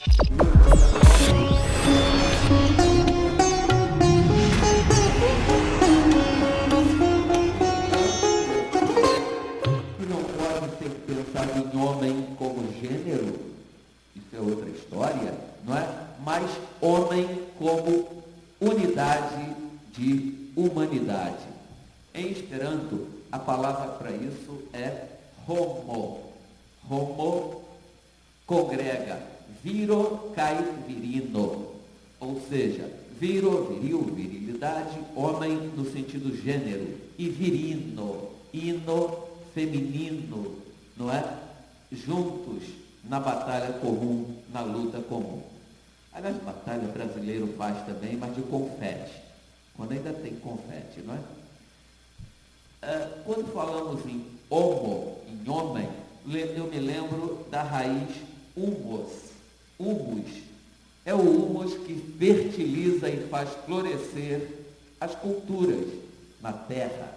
Que não pode ser pensado em homem como gênero, isso é outra história, não é? Mas homem como unidade de humanidade. Em Esperanto, a palavra para isso é homo. Homo congrega, viro kai virino, ou seja, viro, viril, virilidade, homem no sentido gênero, e virino, ino, feminino, não é? Juntos na batalha comum, na luta comum. Aliás, batalha brasileiro faz também, mas de confete, quando ainda tem confete, não é? Quando falamos em homo, em homem, eu me lembro da raiz humus. Humus é o humus que fertiliza e faz florescer as culturas na terra,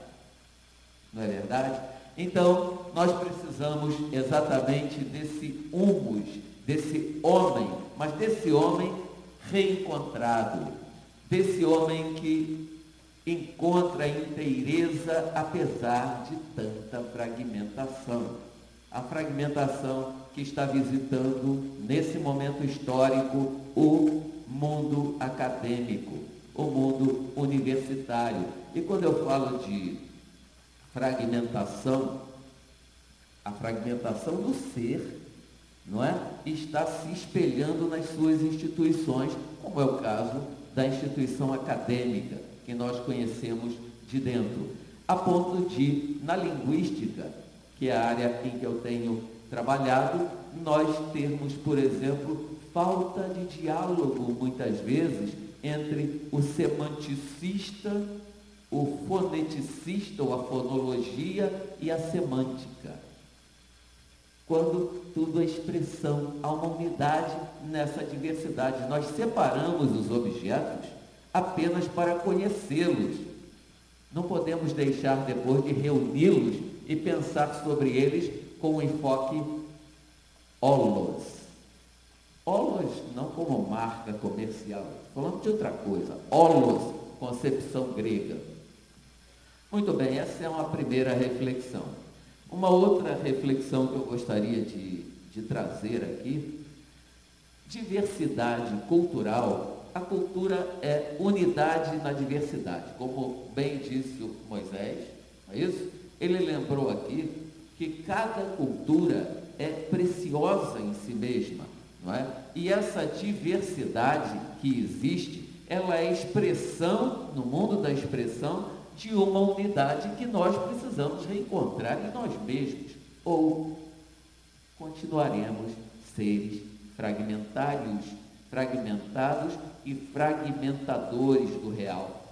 não é verdade? Então, nós precisamos exatamente desse humus, desse homem, mas desse homem reencontrado, desse homem que encontra inteireza apesar de tanta fragmentação. A fragmentação que está visitando, nesse momento histórico, o mundo acadêmico, o mundo universitário. E quando eu falo de fragmentação, a fragmentação do ser, não é? Está se espelhando nas suas instituições, como é o caso da instituição acadêmica, que nós conhecemos de dentro, a ponto de, na linguística, que é a área em que eu tenho trabalhado, nós termos, por exemplo, falta de diálogo, muitas vezes, entre o semanticista, o foneticista, ou a fonologia, e a semântica. Quando tudo é expressão, há uma unidade nessa diversidade. Nós separamos os objetos apenas para conhecê-los. Não podemos deixar depois de reuni-los e pensar sobre eles com o enfoque holos. Holos não como marca comercial, falando de outra coisa. Holos, concepção grega. Muito bem, essa é uma primeira reflexão. Uma outra reflexão que eu gostaria de trazer aqui, diversidade cultural. A cultura é unidade na diversidade, como bem disse o Moisés, não é isso? Ele lembrou aqui que cada cultura é preciosa em si mesma, não é? E essa diversidade que existe, ela é expressão, no mundo da expressão, de uma unidade que nós precisamos reencontrar em nós mesmos, ou continuaremos seres fragmentados e fragmentadores do real.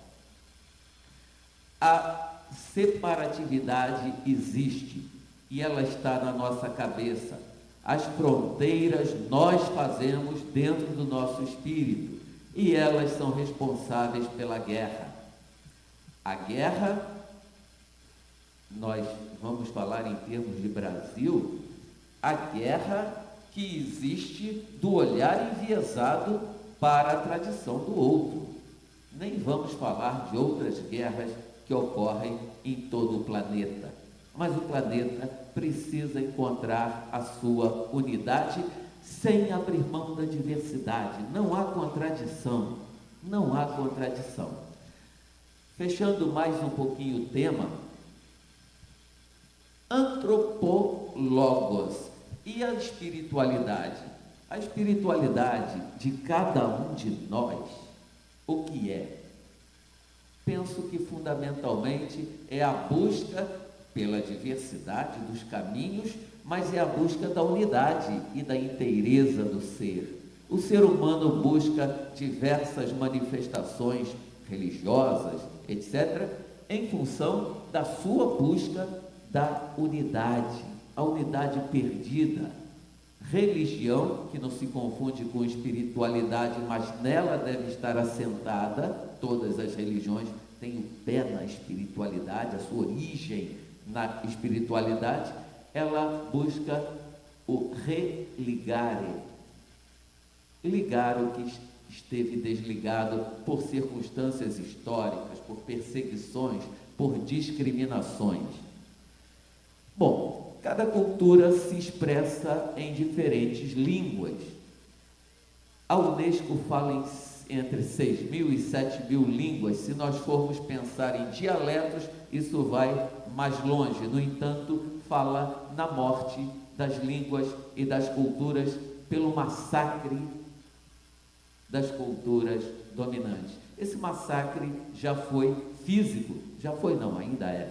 A separatividade existe e ela está na nossa cabeça. As fronteiras nós fazemos dentro do nosso espírito e elas são responsáveis pela guerra. A guerra, nós vamos falar em termos de Brasil, a guerra que existe do olhar enviesado para a tradição do outro. Nem vamos falar de outras guerras que ocorrem em todo o planeta. Mas o planeta precisa encontrar a sua unidade sem abrir mão da diversidade. Não há contradição. Não há contradição. Fechando mais um pouquinho o tema, antropólogos e a espiritualidade. A espiritualidade de cada um de nós, o que é? Penso que fundamentalmente é a busca pela diversidade dos caminhos, mas é a busca da unidade e da inteireza do ser. O ser humano busca diversas manifestações religiosas, etc., em função da sua busca da unidade, a unidade perdida. Religião, que não se confunde com espiritualidade, mas nela deve estar assentada, todas as religiões têm o pé na espiritualidade, a sua origem na espiritualidade, ela busca o religare, ligar o que esteve desligado por circunstâncias históricas, por perseguições, por discriminações. Bom, cada cultura se expressa em diferentes línguas. A Unesco fala entre 6.000 e 7.000 línguas. Se nós formos pensar em dialetos, isso vai mais longe. No entanto, fala na morte das línguas e das culturas pelo massacre das culturas dominantes. Esse massacre já foi físico, ainda é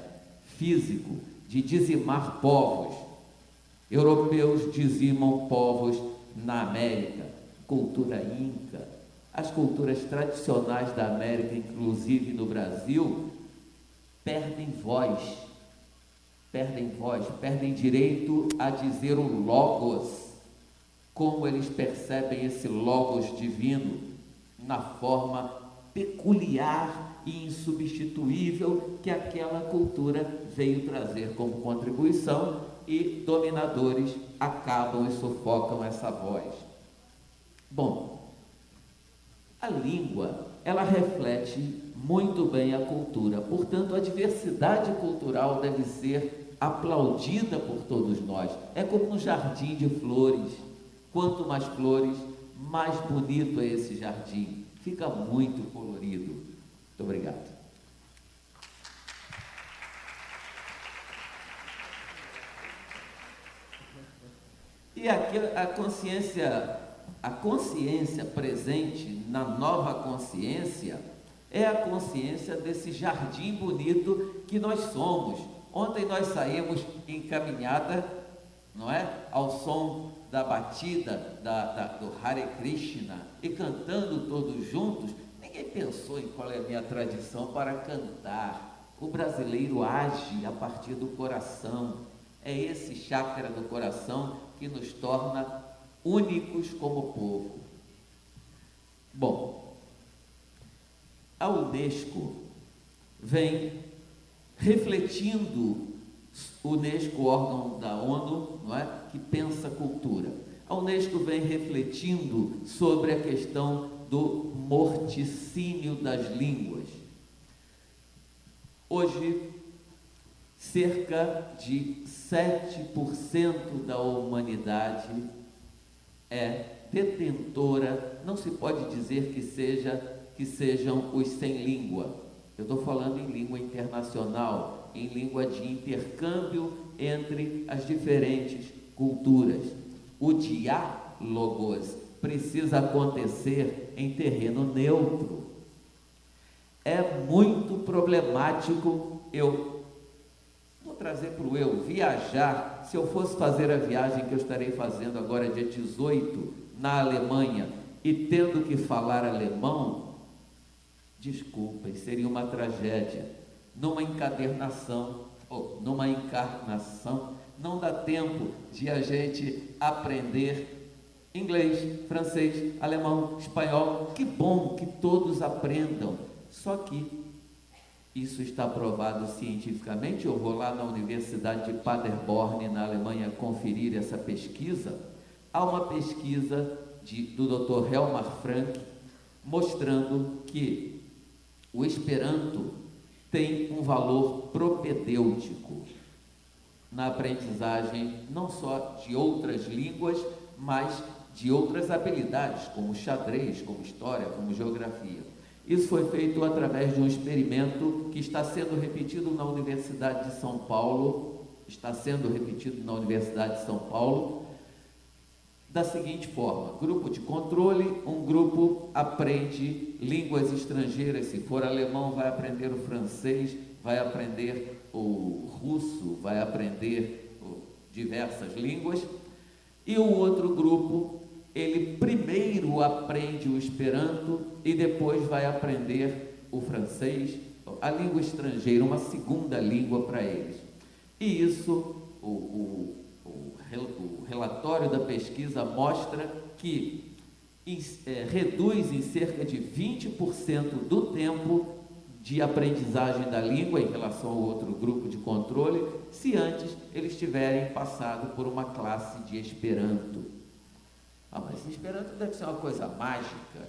físico, de dizimar povos. Europeus dizimam povos na América, cultura inca, as culturas tradicionais da América, inclusive no Brasil, perdem voz, perdem direito a dizer o logos, como eles percebem esse logos divino, na forma peculiar e insubstituível que aquela cultura veio trazer como contribuição, e dominadores acabam e sufocam essa voz. Bom, a língua, ela reflete muito bem a cultura, portanto, a diversidade cultural deve ser aplaudida por todos nós. É como um jardim de flores. Quanto mais flores, mais bonito é esse jardim. Fica muito colorido. Muito obrigado. E aqui a consciência presente na nova consciência é a consciência desse jardim bonito que nós somos. Ontem nós saímos em caminhada, não é? Ao som da batida do Hare Krishna e cantando todos juntos. Ninguém pensou em qual é a minha tradição para cantar. O brasileiro age a partir do coração. É esse chakra do coração que nos torna únicos como povo. Bom, a Unesco vem refletindo, Unesco, órgão da ONU, não é? Que pensa cultura. A Unesco vem refletindo sobre a questão do morticínio das línguas. Hoje, cerca de 7% da humanidade é detentora, não se pode dizer que sejam os sem língua. Eu estou falando em língua internacional, em língua de intercâmbio entre as diferentes culturas. O diálogos precisa acontecer em terreno neutro. É muito problemático vou trazer para o viajar. Se eu fosse fazer a viagem que eu estarei fazendo agora, dia 18, na Alemanha, e tendo que falar alemão, desculpem, seria uma tragédia. Numa encadernação, ou numa encarnação, não dá tempo de a gente aprender inglês, francês, alemão, espanhol. Que bom que todos aprendam, só que isso está provado cientificamente. Eu vou lá na Universidade de Paderborn, na Alemanha, conferir essa pesquisa. Há uma pesquisa do Dr. Helmar Frank mostrando que o Esperanto tem um valor propedêutico na aprendizagem não só de outras línguas, mas de outras habilidades, como xadrez, como história, como geografia. Isso foi feito através de um experimento que está sendo repetido na Universidade de São Paulo, da seguinte forma: grupo de controle, um grupo aprende línguas estrangeiras, se for alemão vai aprender o francês, vai aprender o russo, vai aprender diversas línguas, e o outro grupo, ele primeiro aprende o Esperanto e depois vai aprender o francês, a língua estrangeira, uma segunda língua para eles. E isso, o relatório da pesquisa mostra que reduz em cerca de 20% do tempo de aprendizagem da língua em relação ao outro grupo de controle, se antes eles tiverem passado por uma classe de Esperanto. Ah, mas Esperanto deve ser uma coisa mágica.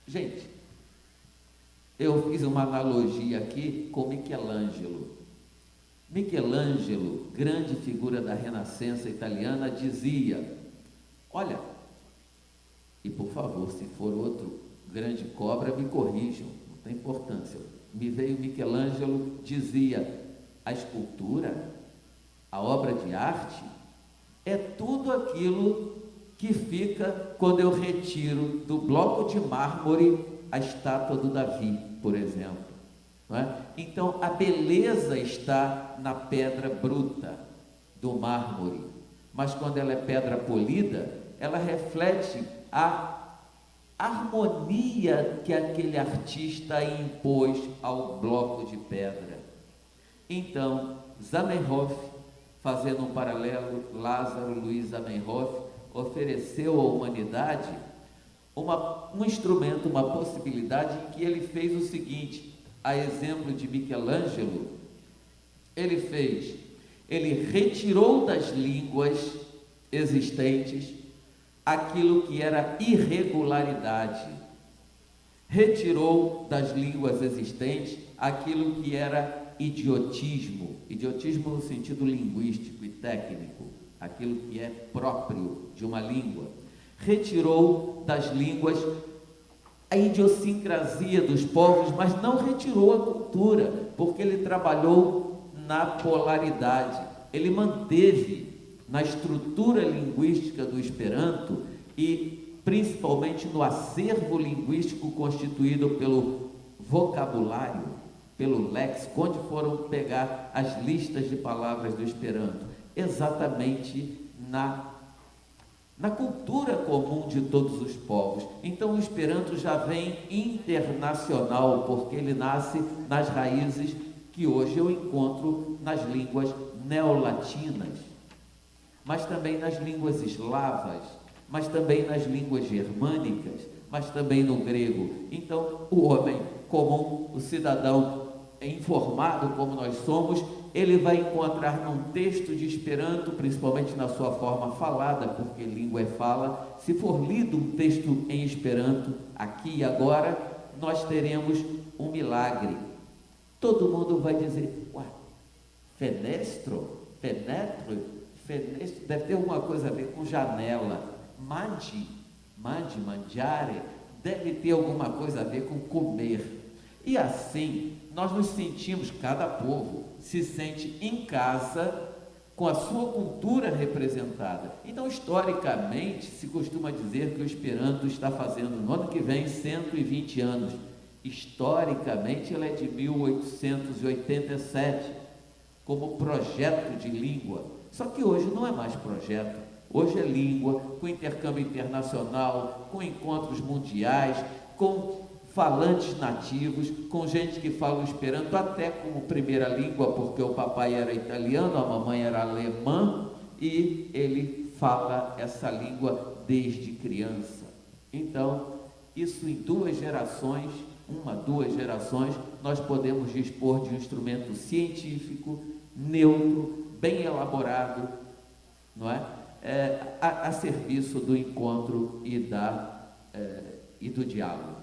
Gente, eu fiz uma analogia aqui com Michelangelo. Michelangelo, grande figura da Renascença italiana, dizia: olha, e por favor, se for outro grande cobra, me corrijam, não tem importância. Me veio Michelangelo, dizia: a escultura, a obra de arte, é tudo aquilo que fica quando eu retiro do bloco de mármore a estátua do Davi, por exemplo. Não é? Então, a beleza está na pedra bruta do mármore, mas quando ela é pedra polida, ela reflete a harmonia que aquele artista impôs ao bloco de pedra. Então, Zamenhof, fazendo um paralelo, Lázaro Luiz Zamenhof ofereceu à humanidade um instrumento, uma possibilidade em que ele fez o seguinte, a exemplo de Michelangelo, ele retirou das línguas existentes aquilo que era irregularidade, retirou das línguas existentes aquilo que era idiotismo no sentido linguístico e técnico, aquilo que é próprio de uma língua, retirou das línguas a idiosincrasia dos povos, mas não retirou a cultura, porque ele trabalhou na polaridade, ele manteve na estrutura linguística do Esperanto e principalmente no acervo linguístico constituído pelo vocabulário, pelo léxico, onde foram pegar as listas de palavras do Esperanto, exatamente na cultura comum de todos os povos. Então o Esperanto já vem internacional, porque ele nasce nas raízes que hoje eu encontro nas línguas neolatinas, mas também nas línguas eslavas, mas também nas línguas germânicas, mas também no grego. Então o homem comum, o cidadão informado como nós somos, ele vai encontrar num texto de Esperanto, principalmente na sua forma falada, porque língua é fala, se for lido um texto em Esperanto, aqui e agora, nós teremos um milagre. Todo mundo vai dizer: ué, fenestro, deve ter alguma coisa a ver com janela. Mangiare, deve ter alguma coisa a ver com comer. E assim, nós nos sentimos, cada povo se sente em casa com a sua cultura representada. Então, historicamente, se costuma dizer que o Esperanto está fazendo, no ano que vem, 120 anos. Historicamente, ela é de 1887, como projeto de língua. Só que hoje não é mais projeto. Hoje é língua, com intercâmbio internacional, com encontros mundiais, com falantes nativos, com gente que fala o Esperanto até como primeira língua, porque o papai era italiano, a mamãe era alemã, e ele fala essa língua desde criança. Então, isso em 2 gerações, 2 gerações, nós podemos dispor de um instrumento científico, neutro, bem elaborado, não é? A serviço do encontro e do diálogo.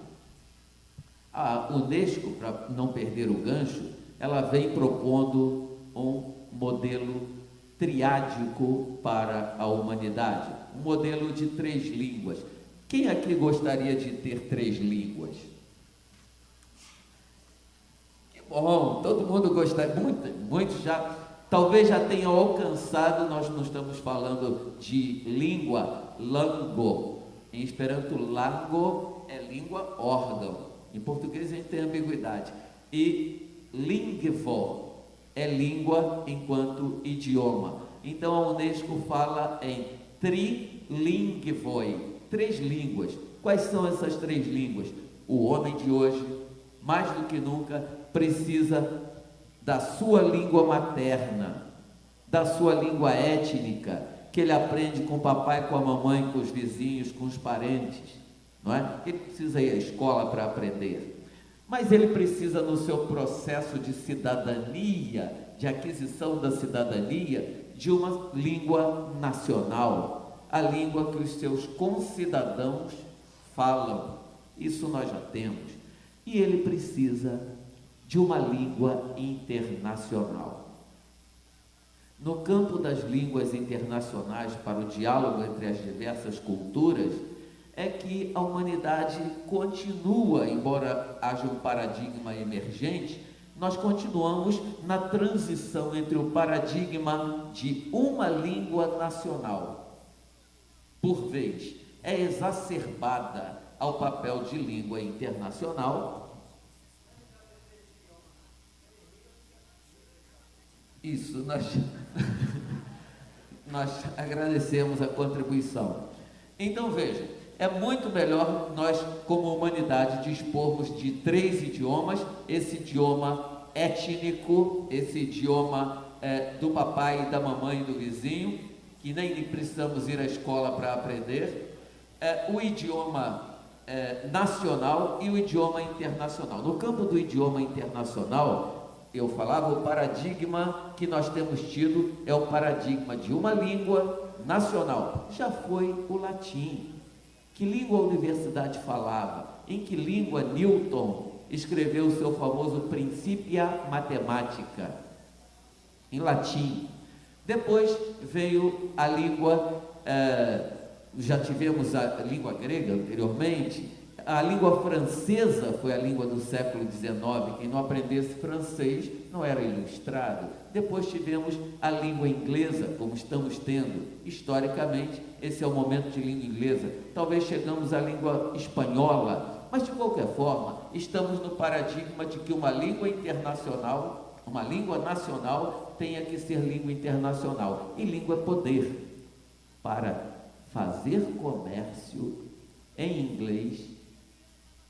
A Unesco, para não perder o gancho, ela vem propondo um modelo triádico para a humanidade, um modelo de 3 línguas. Quem aqui gostaria de ter 3 línguas? Que bom, todo mundo gostaria, muitos já, talvez já tenham alcançado. Nós não estamos falando de língua, lango, em Esperanto lango é língua órgão. Em português a gente tem ambiguidade. E lingvo é língua enquanto idioma. Então a Unesco fala em trilingvoi, 3 línguas. Quais são essas 3 línguas? O homem de hoje, mais do que nunca, precisa da sua língua materna, da sua língua étnica, que ele aprende com o papai, com a mamãe, com os vizinhos, com os parentes. Não é? Ele precisa ir à escola para aprender, mas ele precisa, no seu processo de cidadania, de aquisição da cidadania, de uma língua nacional, a língua que os seus concidadãos falam. Isso nós já temos. E ele precisa de uma língua internacional. No campo das línguas internacionais para o diálogo entre as diversas culturas, é que a humanidade continua, embora haja um paradigma emergente, nós continuamos na transição entre o paradigma de uma língua nacional, por vez, é exacerbada ao papel de língua internacional. Isso, nós agradecemos a contribuição. Então veja, é muito melhor nós, como humanidade, dispormos de 3 idiomas, esse idioma étnico, esse idioma do papai e da mamãe e do vizinho, que nem precisamos ir à escola para aprender, o idioma nacional e o idioma internacional. No campo do idioma internacional, eu falava, o paradigma que nós temos tido é o paradigma de uma língua nacional. Já foi o latim. Que língua a universidade falava? Em que língua Newton escreveu o seu famoso Principia Mathematica? Em latim. Depois veio a língua, já tivemos a língua grega anteriormente, a língua francesa foi a língua do século XIX, quem não aprendesse francês não era ilustrado. Depois tivemos a língua inglesa, como estamos tendo, historicamente, esse é o momento de língua inglesa. Talvez chegamos à língua espanhola, mas de qualquer forma, estamos no paradigma de que uma língua internacional, uma língua nacional, tenha que ser língua internacional. E língua é poder. Para fazer comércio em inglês,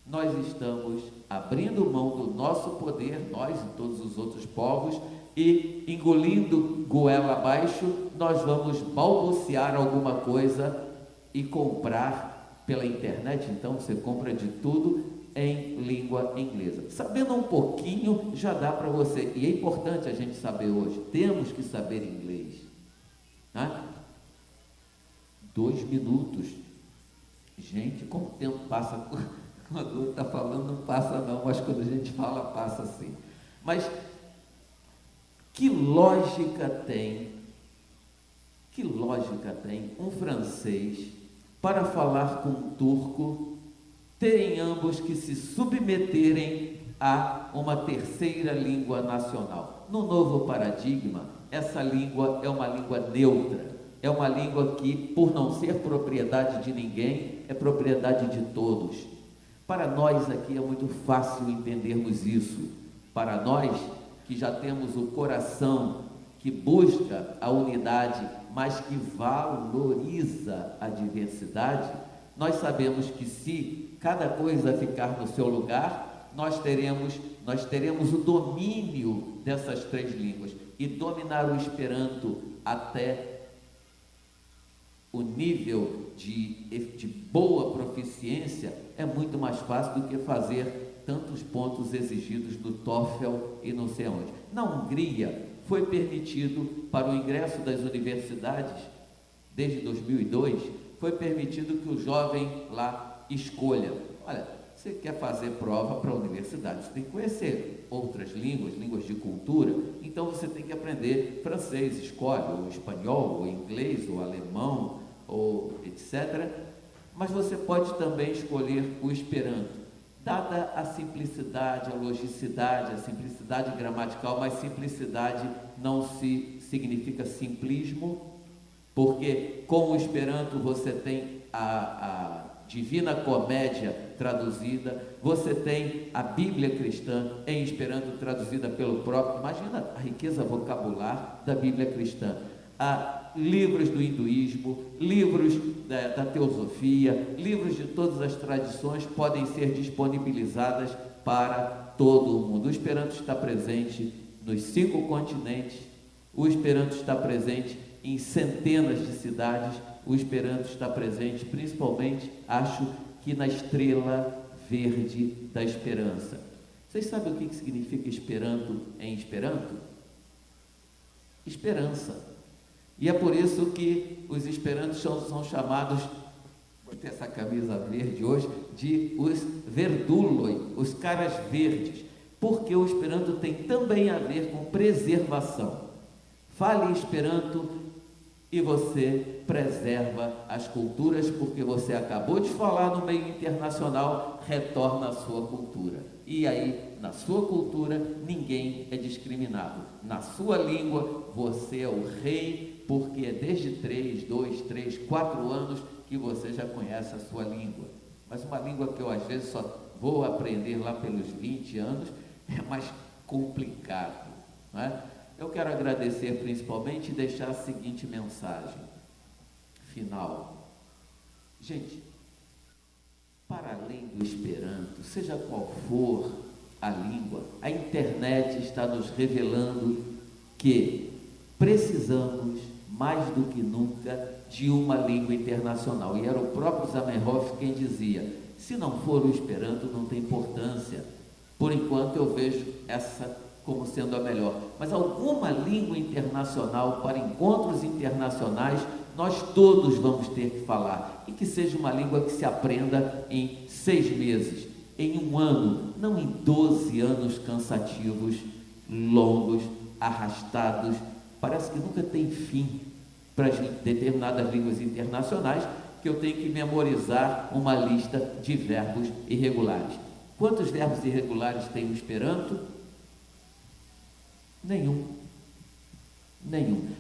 nós estamos abrindo mão do nosso poder, nós e todos os outros povos, e engolindo goela abaixo, nós vamos balbuciar alguma coisa e comprar pela internet. Então você compra de tudo em língua inglesa. Sabendo um pouquinho já dá para você, e é importante a gente saber hoje, temos que saber inglês, né? 2 minutos, gente, como o tempo passa. Quando o outro está falando não passa não, mas quando a gente fala passa sim. Mas que lógica tem um francês para falar com um turco, terem ambos que se submeterem a uma terceira língua nacional? No novo paradigma, essa língua é uma língua neutra, é uma língua que, por não ser propriedade de ninguém, é propriedade de todos. Para nós aqui é muito fácil entendermos isso. Para nós que já temos o coração que busca a unidade, mas que valoriza a diversidade, nós sabemos que se cada coisa ficar no seu lugar, nós teremos o domínio dessas 3 línguas. E dominar o Esperanto até o nível de boa proficiência é muito mais fácil do que fazer tantos pontos exigidos no TOEFL e não sei aonde. Na Hungria, foi permitido para o ingresso das universidades, desde 2002, foi permitido que o jovem lá escolha. Olha, você quer fazer prova para a universidade, você tem que conhecer outras línguas, línguas de cultura, então você tem que aprender francês, escolhe, ou espanhol, ou inglês, ou alemão, ou etc. Mas você pode também escolher o Esperanto. Dada a simplicidade, a logicidade, a simplicidade gramatical, mas simplicidade não significa simplismo, porque com o Esperanto você tem a Divina Comédia traduzida, você tem a Bíblia cristã em Esperanto traduzida pelo próprio, imagina a riqueza vocabular da Bíblia cristã. Livros do hinduísmo, livros da teosofia, livros de todas as tradições podem ser disponibilizadas para todo o mundo. O Esperanto está presente nos 5 continentes, o Esperanto está presente em centenas de cidades, o Esperanto está presente principalmente, acho que na estrela verde da esperança. Vocês sabem o que significa Esperanto em Esperanto? Esperança. E é por isso que os esperantos são chamados, vou ter essa camisa verde hoje, de os verduloi, os caras verdes, porque o Esperanto tem também a ver com preservação. Fale Esperanto e você preserva as culturas, porque você acabou de falar no meio internacional, retorna à sua cultura. E aí, na sua cultura, ninguém é discriminado. Na sua língua, você é o rei, porque é desde 3, 2, 3, 4 anos que você já conhece a sua língua. Mas uma língua que eu às vezes só vou aprender lá pelos 20 anos, é mais complicado, não é? Eu quero agradecer principalmente e deixar a seguinte mensagem final. Gente, para além do Esperanto, seja qual for a língua, a internet está nos revelando que precisamos, mais do que nunca, de uma língua internacional. E era o próprio Zamenhof quem dizia, se não for o Esperanto, não tem importância. Por enquanto eu vejo essa como sendo a melhor. Mas alguma língua internacional para encontros internacionais, nós todos vamos ter que falar. E que seja uma língua que se aprenda em 6 meses, em 1 ano, não em 12 anos cansativos, longos, arrastados. Parece que nunca tem fim para determinadas línguas internacionais, que eu tenho que memorizar uma lista de verbos irregulares. Quantos verbos irregulares tem o Esperanto? Nenhum.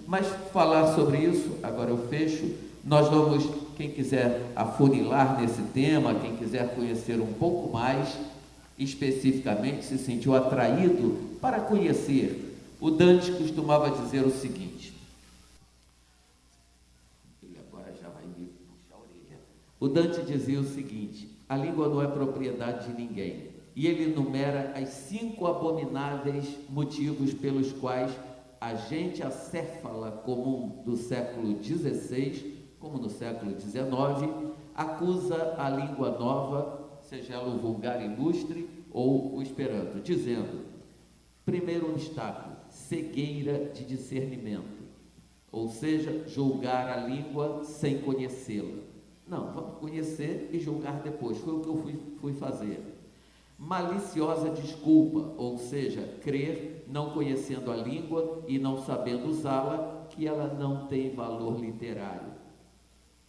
Mas falar sobre isso, agora eu fecho, nós vamos, quem quiser afunilar nesse tema, quem quiser conhecer um pouco mais, especificamente, se sentiu atraído para conhecer, o Dante costumava dizer o seguinte, ele agora já vai me puxar a orelha, o Dante dizia o seguinte, a língua não é propriedade de ninguém, e ele enumera as 5 abomináveis motivos pelos quais a gente acéfala comum do século XVI, como no século XIX, acusa a língua nova, seja ela o vulgar ilustre ou o Esperanto, dizendo, primeiro obstáculo, cegueira de discernimento, ou seja, julgar a língua sem conhecê-la. Não, vamos conhecer e julgar depois, foi o que eu fui fazer. Maliciosa desculpa, ou seja, crer, não conhecendo a língua e não sabendo usá-la, que ela não tem valor literário.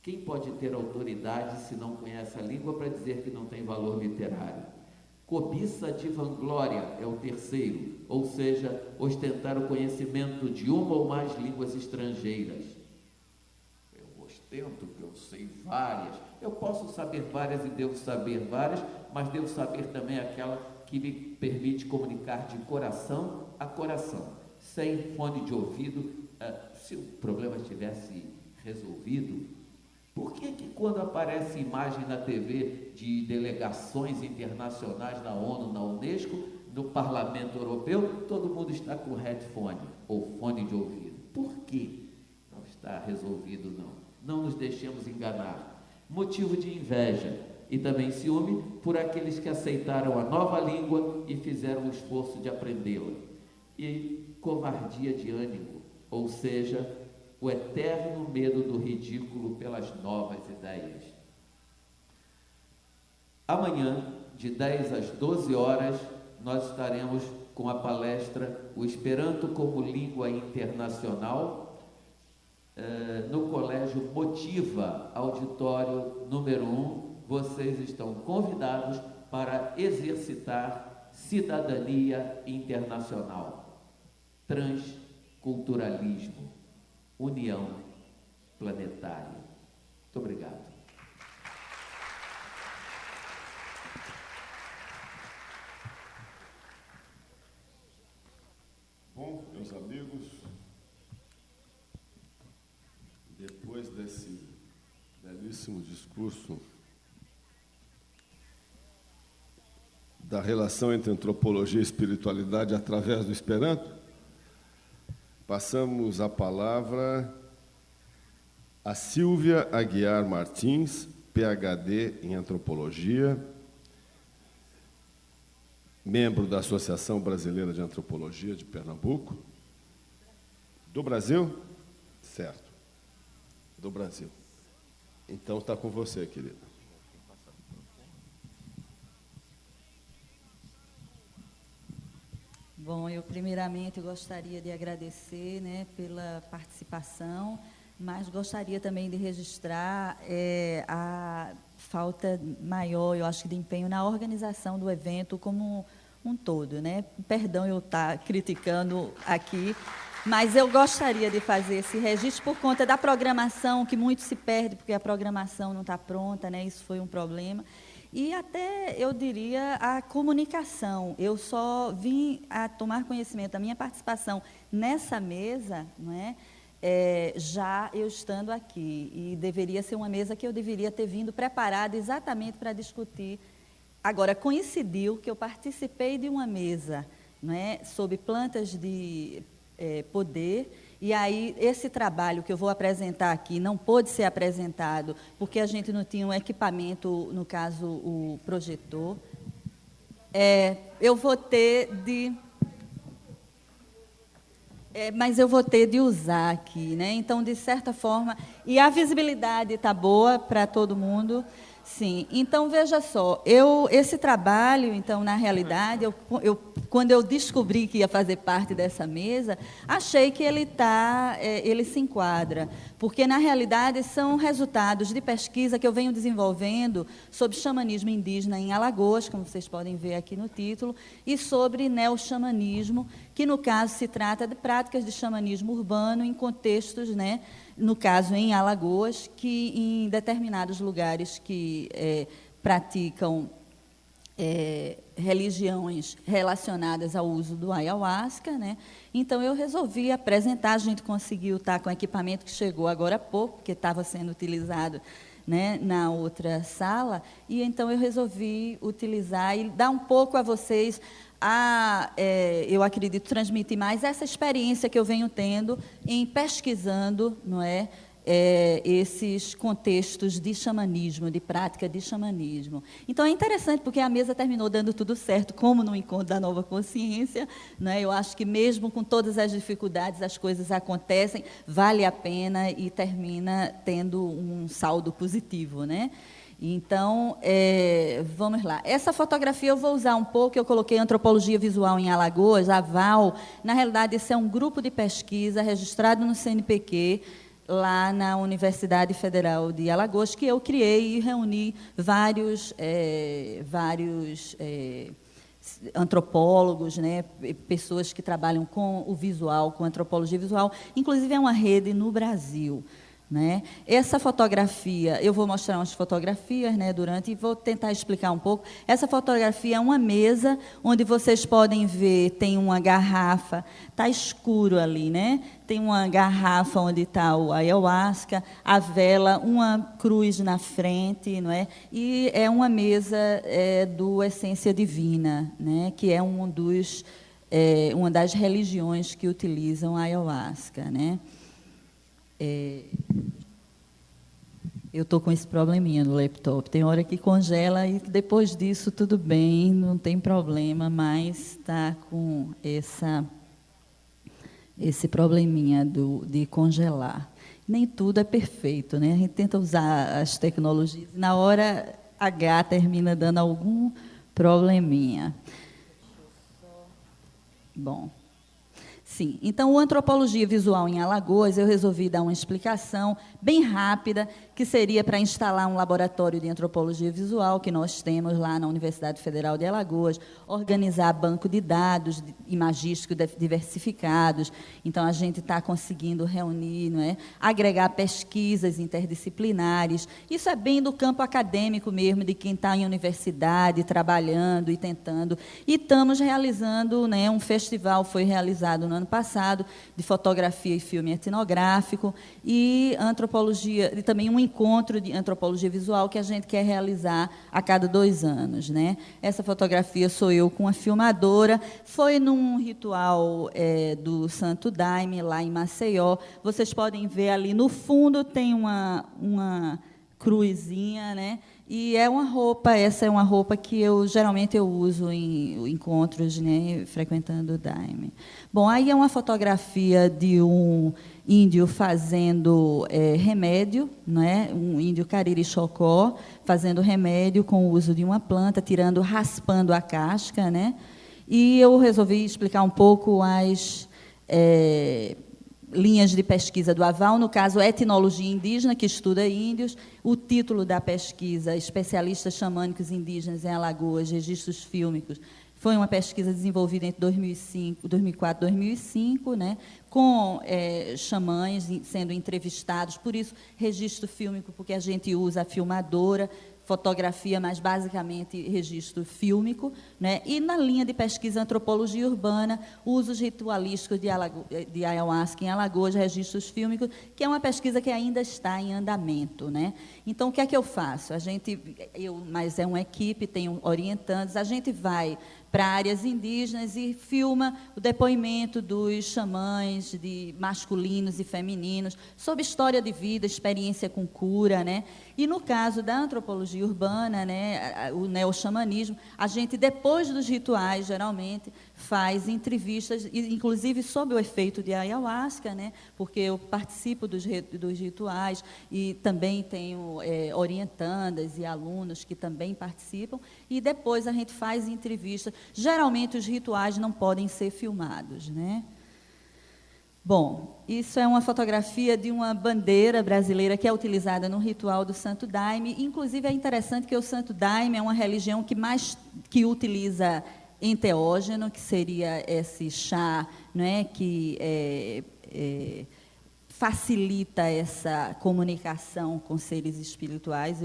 Quem pode ter autoridade se não conhece a língua para dizer que não tem valor literário? Cobiça de vanglória é o terceiro, ou seja, ostentar o conhecimento de uma ou mais línguas estrangeiras. Eu ostento que eu sei várias, eu posso saber várias e devo saber várias, mas devo saber também aquela que me permite comunicar de coração a coração, sem fone de ouvido. Se o problema estivesse resolvido, por que quando aparece imagem na TV de delegações internacionais na ONU, na Unesco, no Parlamento Europeu, todo mundo está com headphone ou fone de ouvido? Por que não está resolvido, não? Não nos deixemos enganar. Motivo de inveja e também ciúme por aqueles que aceitaram a nova língua e fizeram o esforço de aprendê-la. E covardia de ânimo, ou seja, o eterno medo do ridículo pelas novas ideias. Amanhã, de 10 às 12 horas, nós estaremos com a palestra O Esperanto como Língua Internacional, no Colégio Motiva, auditório número 1. Vocês estão convidados para exercitar cidadania internacional, transculturalismo, união planetária. Muito obrigado. Bom, meus amigos, depois desse belíssimo discurso da relação entre antropologia e espiritualidade através do Esperanto, passamos a palavra a Silvia Aguiar Martins, PhD em Antropologia, membro da Associação Brasileira de Antropologia de Pernambuco. Do Brasil? Certo. Do Brasil. Então, está com você, querida. Bom, eu primeiramente gostaria de agradecer, né, pela participação, mas gostaria também de registrar a falta maior, eu acho, de empenho na organização do evento como um todo, né? Perdão eu estar criticando aqui, mas eu gostaria de fazer esse registro por conta da programação, que muito se perde, porque a programação não está pronta, né? Isso foi um problema. E até, eu diria, a comunicação. Eu só vim a tomar conhecimento da minha participação nessa mesa, não é? Já eu estando aqui. E deveria ser uma mesa que eu deveria ter vindo preparada exatamente para discutir. Agora, coincidiu que eu participei de uma mesa, não é, sobre plantas de poder. E aí, esse trabalho que eu vou apresentar aqui não pôde ser apresentado, porque a gente não tinha um equipamento, no caso, o projetor. Eu vou ter de... mas eu vou ter de usar aqui, né? Então, de certa forma... E a visibilidade está boa para todo mundo. Sim, então, veja só, esse trabalho, então, na realidade, quando eu descobri que ia fazer parte dessa mesa, achei que ele se enquadra, porque, na realidade, são resultados de pesquisa que eu venho desenvolvendo sobre xamanismo indígena em Alagoas, como vocês podem ver aqui no título, e sobre neoxamanismo, que, no caso, se trata de práticas de xamanismo urbano em contextos, né, no caso, em Alagoas, que em determinados lugares que praticam religiões relacionadas ao uso do ayahuasca, né? Então, eu resolvi apresentar, a gente conseguiu estar com o equipamento que chegou agora há pouco, que estava sendo utilizado, né, na outra sala, e então eu resolvi utilizar e dar um pouco a vocês eu acredito, transmitir mais essa experiência que eu venho tendo em pesquisando, não é, esses contextos de xamanismo, de prática de xamanismo. Então, é interessante, porque a mesa terminou dando tudo certo, como no Encontro da Nova Consciência, não é? Eu acho que, mesmo com todas as dificuldades, as coisas acontecem, vale a pena e termina tendo um saldo positivo, né? Então, vamos lá. Essa fotografia eu vou usar um pouco, eu coloquei Antropologia Visual em Alagoas, a VAL. Na realidade, esse é um grupo de pesquisa registrado no CNPq, lá na Universidade Federal de Alagoas, que eu criei e reuni vários antropólogos, né, pessoas que trabalham com o visual, com antropologia visual. Inclusive, é uma rede no Brasil. Né? Essa fotografia, eu vou mostrar umas fotografias, né, durante, e vou tentar explicar um pouco. Essa fotografia é uma mesa onde vocês podem ver, tem uma garrafa, está escuro ali, né? Tem uma garrafa onde está o ayahuasca, a vela, uma cruz na frente, não é? E é uma mesa do Essência Divina, né, que é uma das religiões que utilizam a ayahuasca, né? Eu estou com esse probleminha no laptop. Tem hora que congela e depois disso tudo bem, não tem problema, mas está com esse probleminha de congelar. Nem tudo é perfeito, né? A gente tenta usar as tecnologias e na hora H termina dando algum probleminha. Bom. Sim, então, o Antropologia Visual em Alagoas, eu resolvi dar uma explicação bem rápida, que seria para instalar um laboratório de antropologia visual, que nós temos lá na Universidade Federal de Alagoas, organizar banco de dados imagísticos diversificados. Então, a gente está conseguindo reunir, não é? Agregar pesquisas interdisciplinares. Isso é bem do campo acadêmico mesmo, de quem está em universidade, trabalhando e tentando. E estamos realizando, né, um festival, foi realizado no ano passado, de fotografia e filme etnográfico, e antropologia, e também um encontro de antropologia visual que a gente quer realizar a cada 2 anos, né? Essa fotografia sou eu com a filmadora, foi num ritual do Santo Daime, lá em Maceió. Vocês podem ver ali no fundo tem uma cruzinha, né? E essa é uma roupa que geralmente eu uso em encontros, né, frequentando o Daime. Bom, aí é uma fotografia de um índio fazendo remédio, né, um índio Cariri Chocó, fazendo remédio com o uso de uma planta, raspando a casca, né? E eu resolvi explicar um pouco as linhas de pesquisa do AVAL, no caso, Etnologia Indígena, que estuda índios. O título da pesquisa, Especialistas Xamânicos Indígenas em Alagoas, Registros Fílmicos, foi uma pesquisa desenvolvida entre 2004 e 2005, né, com xamãs sendo entrevistados, por isso, registro fílmico, porque a gente usa a filmadora, fotografia, mas basicamente registro fílmico, né? E na linha de pesquisa Antropologia Urbana, usos ritualísticos de ayahuasca em Alagoas, registros fílmicos, que é uma pesquisa que ainda está em andamento, né? Então, o que é que eu faço? Mas é uma equipe, tenho orientandos, a gente vai para áreas indígenas e filma o depoimento dos xamãs, de masculinos e femininos, sobre história de vida, experiência com cura, né? E no caso da antropologia urbana, né, o neoxamanismo, a gente, depois dos rituais, geralmente, faz entrevistas, inclusive sob o efeito de ayahuasca, né, porque eu participo dos rituais e também tenho orientandas e alunos que também participam, e depois a gente faz entrevistas. Geralmente, os rituais não podem ser filmados, né? Bom, isso é uma fotografia de uma bandeira brasileira que é utilizada no ritual do Santo Daime. Inclusive, é interessante que o Santo Daime é uma religião que utiliza enteógeno, que seria esse chá, né, que facilita essa comunicação com seres espirituais,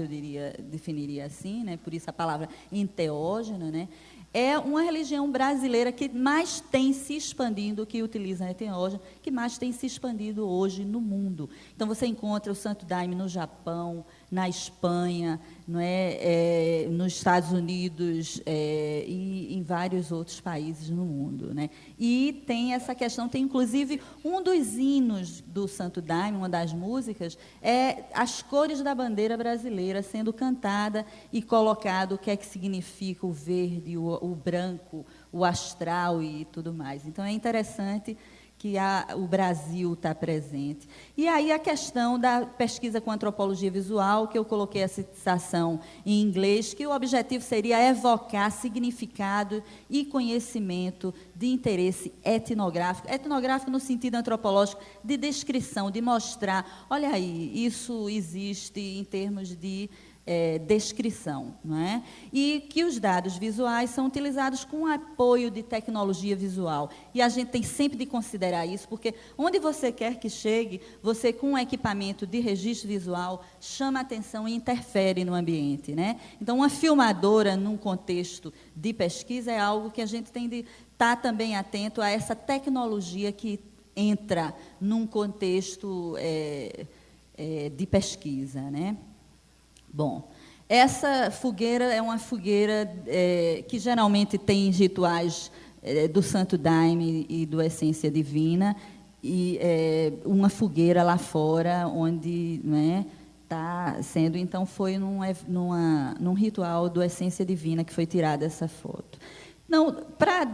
definiria assim, né, por isso a palavra enteógeno, né. É uma religião brasileira que mais tem se expandido, que utiliza a enteógeno, que mais tem se expandido hoje no mundo. Então, você encontra o Santo Daime no Japão, na Espanha, não é? Nos Estados Unidos e em vários outros países no mundo, né? E tem essa questão, tem inclusive um dos hinos do Santo Daime, uma das músicas, as cores da bandeira brasileira sendo cantada e colocado o que é que significa o verde, o branco, o astral e tudo mais. Então, é interessante que o Brasil está presente. E aí a questão da pesquisa com antropologia visual, que eu coloquei a citação em inglês, que o objetivo seria evocar significado e conhecimento de interesse etnográfico no sentido antropológico, de descrição, de mostrar, olha aí, isso existe em termos de descrição, não é? E que os dados visuais são utilizados com apoio de tecnologia visual. E a gente tem sempre de considerar isso, porque onde você quer que chegue, você com um equipamento de registro visual chama atenção e interfere no ambiente, né? Então, uma filmadora num contexto de pesquisa é algo que a gente tem de estar também atento a essa tecnologia que entra num contexto de pesquisa, né? Bom, essa fogueira é uma fogueira que geralmente tem rituais do Santo Daime e do Essência Divina, e uma fogueira lá fora, onde está sendo, então foi num ritual do Essência Divina que foi tirada essa foto. Então, para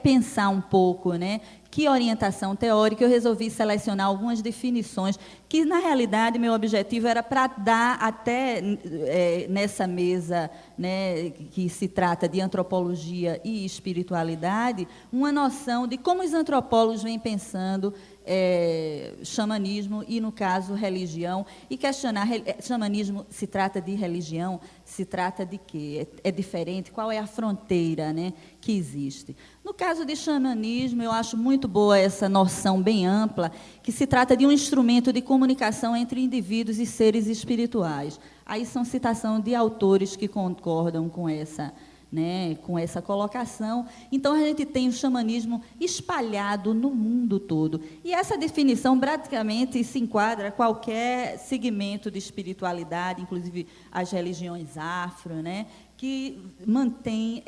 pensar um pouco, né, que orientação teórica, eu resolvi selecionar algumas definições que, na realidade, meu objetivo era para dar até nessa mesa, né, que se trata de antropologia e espiritualidade, uma noção de como os antropólogos vêm pensando xamanismo e, no caso, religião, e questionar, xamanismo se trata de religião, se trata de quê? É diferente? Qual é a fronteira, né, que existe? No caso de xamanismo, eu acho muito boa essa noção bem ampla, que se trata de um instrumento de comunicação entre indivíduos e seres espirituais. Aí são citação de autores que concordam com essa colocação. Então, a gente tem o xamanismo espalhado no mundo todo. E essa definição praticamente se enquadra a qualquer segmento de espiritualidade, inclusive as religiões afro, né, que mantém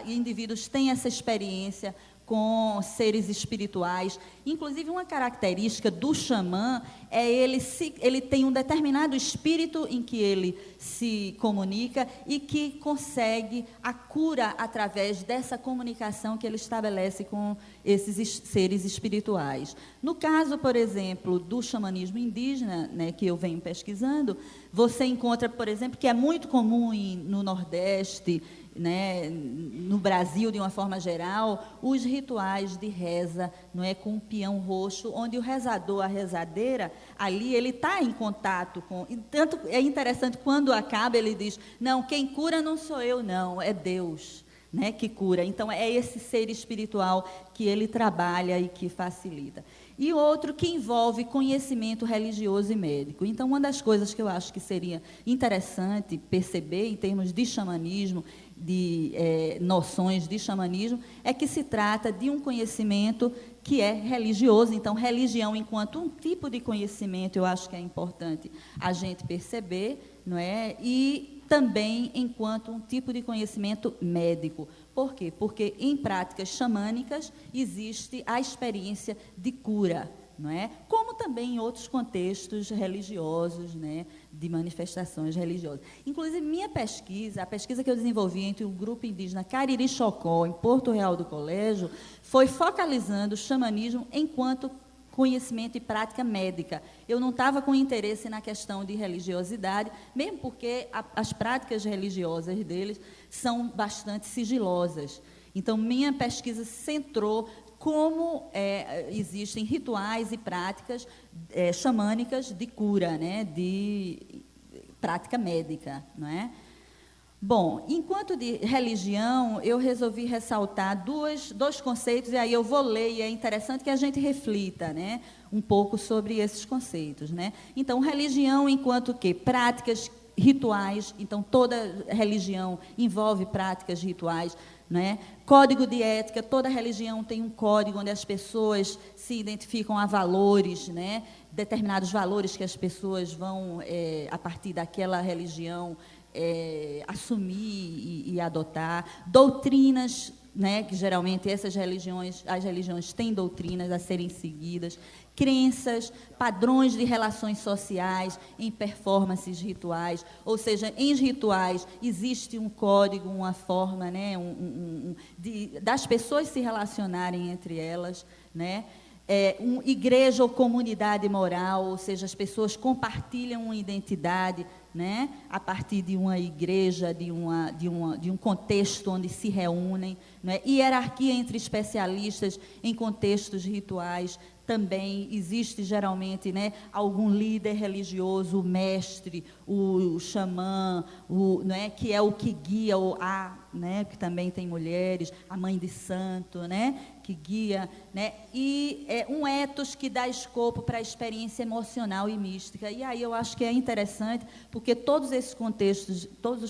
indivíduos têm essa experiência com seres espirituais. Inclusive, uma característica do xamã é ele tem um determinado espírito em que ele se comunica e que consegue a cura através dessa comunicação que ele estabelece com esses seres espirituais. No caso, por exemplo, do xamanismo indígena, né, que eu venho pesquisando, você encontra, por exemplo, que é muito comum no Nordeste, né, no Brasil, de uma forma geral, os rituais de reza, não é, com um peão roxo, onde o rezador, a rezadeira, ali ele está em contato com... Tanto é interessante, quando acaba, ele diz, não, quem cura não sou eu, não, é Deus, né, que cura. Então, é esse ser espiritual que ele trabalha e que facilita. E outro que envolve conhecimento religioso e médico. Então, uma das coisas que eu acho que seria interessante perceber, em termos de xamanismo, de noções de xamanismo, é que se trata de um conhecimento que é religioso. Então, religião enquanto um tipo de conhecimento, eu acho que é importante a gente perceber, não é? E também enquanto um tipo de conhecimento médico. Por quê? Porque em práticas xamânicas existe a experiência de cura, não é? Como também em outros contextos religiosos, né, de manifestações religiosas. Inclusive, minha pesquisa, a pesquisa que eu desenvolvi entre o grupo indígena Cariri Chocó, em Porto Real do Colégio, foi focalizando o xamanismo enquanto conhecimento e prática médica. Eu não estava com interesse na questão de religiosidade, mesmo porque as práticas religiosas deles são bastante sigilosas. Então, minha pesquisa se centrou como existem rituais e práticas xamânicas de cura, né, de prática médica, não é? Bom, enquanto de religião, eu resolvi ressaltar dois conceitos, e aí eu vou ler, e é interessante que a gente reflita, né, um pouco sobre esses conceitos, né? Então, religião enquanto que práticas rituais, então toda religião envolve práticas rituais, né? Código de ética, toda religião tem um código onde as pessoas se identificam a valores, né? Determinados valores que as pessoas vão, a partir daquela religião, assumir e adotar. Doutrinas, né? Que geralmente as religiões têm doutrinas a serem seguidas. Crenças, padrões de relações sociais em performances rituais, ou seja, em rituais existe um código, uma forma, né, das pessoas se relacionarem entre elas, né? Igreja ou comunidade moral, ou seja, as pessoas compartilham uma identidade, né, a partir de uma igreja, de um contexto onde se reúnem, né? Hierarquia entre especialistas em contextos rituais. Também existe, geralmente, né, algum líder religioso, o mestre, o xamã, né, que é o que guia, né, que também tem mulheres, a mãe de santo, né, que guia, né, e um ethos que dá escopo para a experiência emocional e mística. E aí eu acho que é interessante, porque todos os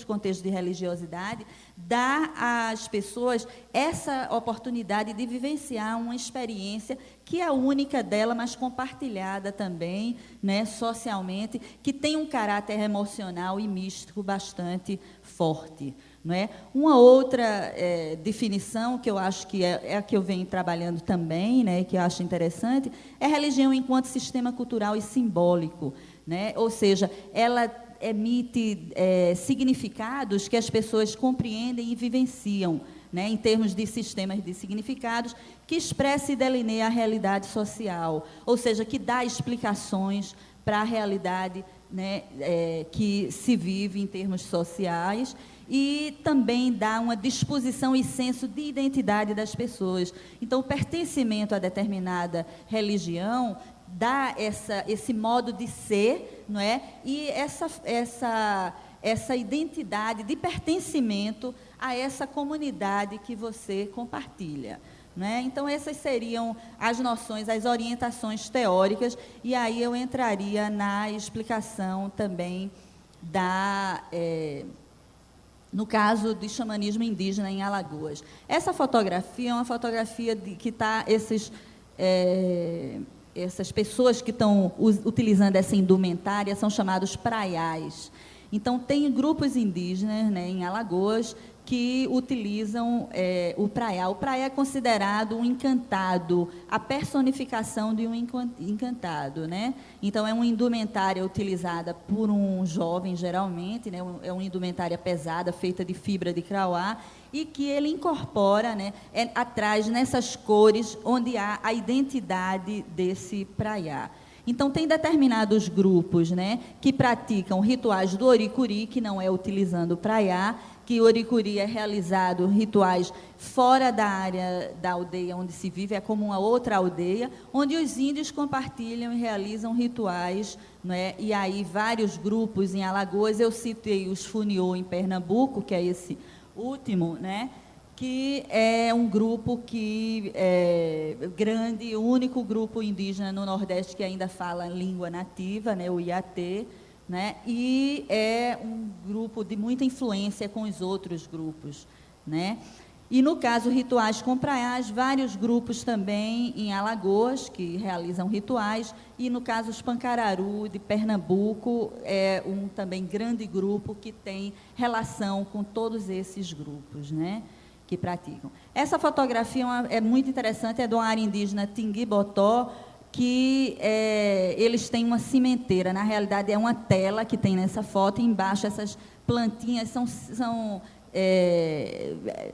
contextos de religiosidade dá às pessoas essa oportunidade de vivenciar uma experiência que é única dela, mas compartilhada também, né, socialmente, que tem um caráter emocional e místico bastante forte. Não é? Uma outra definição, que eu acho que é a que eu venho trabalhando também, né, que eu acho interessante, é religião enquanto sistema cultural e simbólico, né? Ou seja, ela emite significados que as pessoas compreendem e vivenciam, né, em termos de sistemas de significados, que expressa e delineia a realidade social, ou seja, que dá explicações para a realidade, né, que se vive em termos sociais, e também dá uma disposição e senso de identidade das pessoas. Então, o pertencimento a determinada religião dá esse modo de ser, não é? E essa identidade de pertencimento a essa comunidade que você compartilha, né? Então, essas seriam as noções, as orientações teóricas, e aí eu entraria na explicação também no caso de xamanismo indígena em Alagoas. Essa fotografia é uma fotografia que está essas pessoas que estão utilizando essa indumentária são chamados praiais. Então, tem grupos indígenas, né, em Alagoas, que utilizam o praiá. O praiá é considerado um encantado, a personificação de um encantado, né? Então, é uma indumentária utilizada por um jovem, geralmente, né? É uma indumentária pesada, feita de fibra de crauá, e que ele incorpora, né, atrás nessas cores onde há a identidade desse praiá. Então, tem determinados grupos, né, que praticam rituais do oricuri, que não é utilizando o praiá, que o oricuri é realizado rituais fora da área da aldeia onde se vive, é como uma outra aldeia, onde os índios compartilham e realizam rituais, né, e aí vários grupos em Alagoas, eu citei os Funiô em Pernambuco, que é esse último, né, que é um grupo que é grande, o único grupo indígena no Nordeste que ainda fala língua nativa, né, o Iatê, né, e é um grupo de muita influência com os outros grupos, né. E, no caso, rituais com praiás, vários grupos também em Alagoas que realizam rituais, e, no caso, os Pancararu de Pernambuco é um também grande grupo que tem relação com todos esses grupos, né, que praticam. Essa fotografia é muito interessante, é de uma área indígena Tinguibotó, que eles têm uma cimenteira, na realidade é uma tela que tem nessa foto, e embaixo essas plantinhas são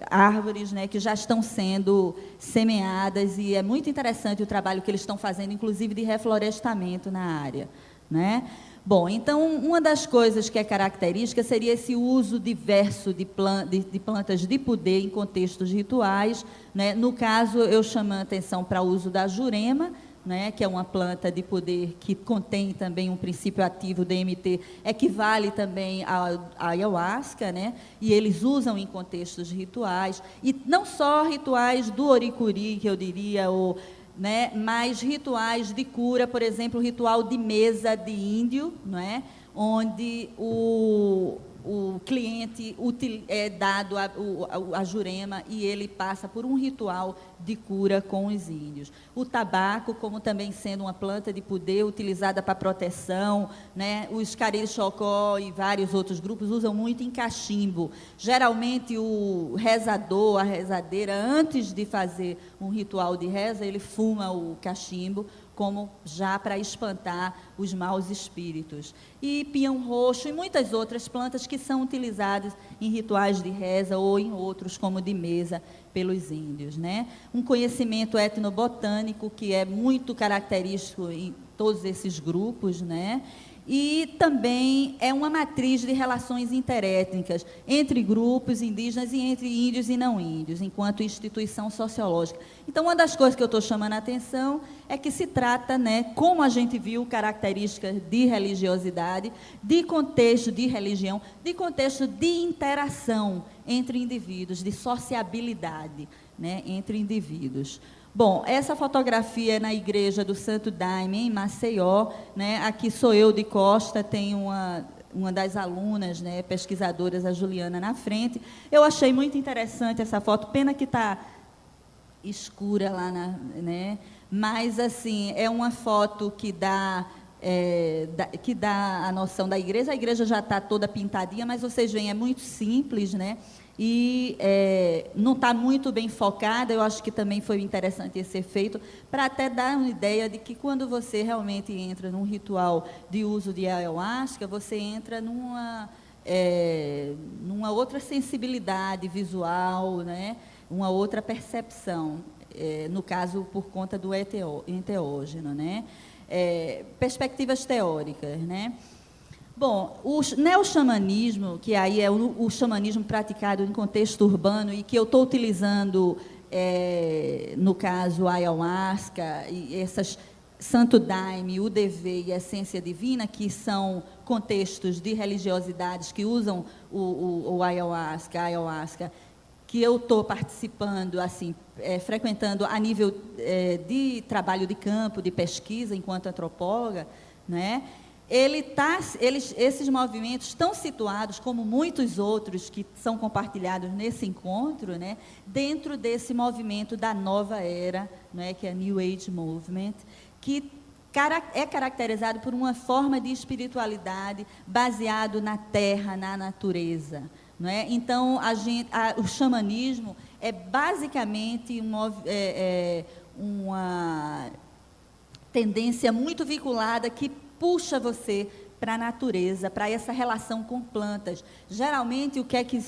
árvores, né, que já estão sendo semeadas, e é muito interessante o trabalho que eles estão fazendo, inclusive de reflorestamento na área, né? Bom, então, uma das coisas que é característica seria esse uso diverso de plantas de poder em contextos rituais, né? No caso, eu chamo a atenção para o uso da jurema, né, que é uma planta de poder que contém também um princípio ativo, DMT, equivale também à ayahuasca, né, e eles usam em contextos rituais, e não só rituais do oricuri, que eu diria, né, mas rituais de cura, por exemplo, o ritual de mesa de índio, não é? Onde o cliente é dado a jurema e ele passa por um ritual de cura com os índios. O tabaco, como também sendo uma planta de poder utilizada para proteção, né? Os Cariri-Chocó e vários outros grupos usam muito em cachimbo. Geralmente o rezador, a rezadeira, antes de fazer um ritual de reza, ele fuma o cachimbo, como já para espantar os maus espíritos. E pinhão roxo e muitas outras plantas que são utilizadas em rituais de reza ou em outros, como de mesa, pelos índios, né? Um conhecimento etnobotânico que é muito característico em todos esses grupos, né? E também é uma matriz de relações interétnicas entre grupos indígenas e entre índios e não índios, enquanto instituição sociológica. Então, uma das coisas que eu estou chamando a atenção é que se trata, né, como a gente viu, características de religiosidade, de contexto de religião, de contexto de interação entre indivíduos, de sociabilidade, né, entre indivíduos. Bom, essa fotografia é na igreja do Santo Daime, em Maceió, né? Aqui sou eu de costa, tem uma das alunas, né, pesquisadoras, a Juliana, na frente. Eu achei muito interessante essa foto, pena que está escura lá, né? Mas, assim, é uma foto que dá a noção da igreja. A igreja já está toda pintadinha, mas vocês veem, é muito simples, né? E não está muito bem focada. Eu acho que também foi interessante esse efeito, para até dar uma ideia de que quando você realmente entra num ritual de uso de ayahuasca, você entra numa outra sensibilidade visual, né? Uma outra percepção, no caso, por conta do enteógeno, né? Perspectivas teóricas, né? Bom, o neoxamanismo, que aí é o xamanismo praticado em contexto urbano e que eu estou utilizando, no caso, a ayahuasca e essas Santo Daime, UDV e Essência Divina, que são contextos de religiosidades que usam a ayahuasca, que eu estou participando, assim, frequentando a nível de trabalho de campo, de pesquisa, enquanto antropóloga, né? Esses movimentos estão situados, como muitos outros que são compartilhados nesse encontro, né, dentro desse movimento da nova era, né, que é a New Age Movement, que é caracterizado por uma forma de espiritualidade baseado na terra, na natureza, não é? Então, o xamanismo é basicamente uma tendência muito vinculada que puxa você para a natureza, para essa relação com plantas. Geralmente, o que é que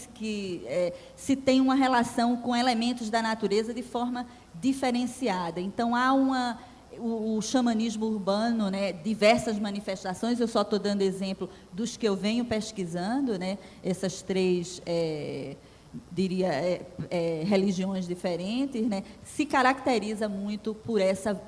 se tem uma relação com elementos da natureza de forma diferenciada. Então, há o xamanismo urbano, né, diversas manifestações, eu só estou dando exemplo dos que eu venho pesquisando, né, essas três, religiões diferentes, né, se caracteriza muito por essa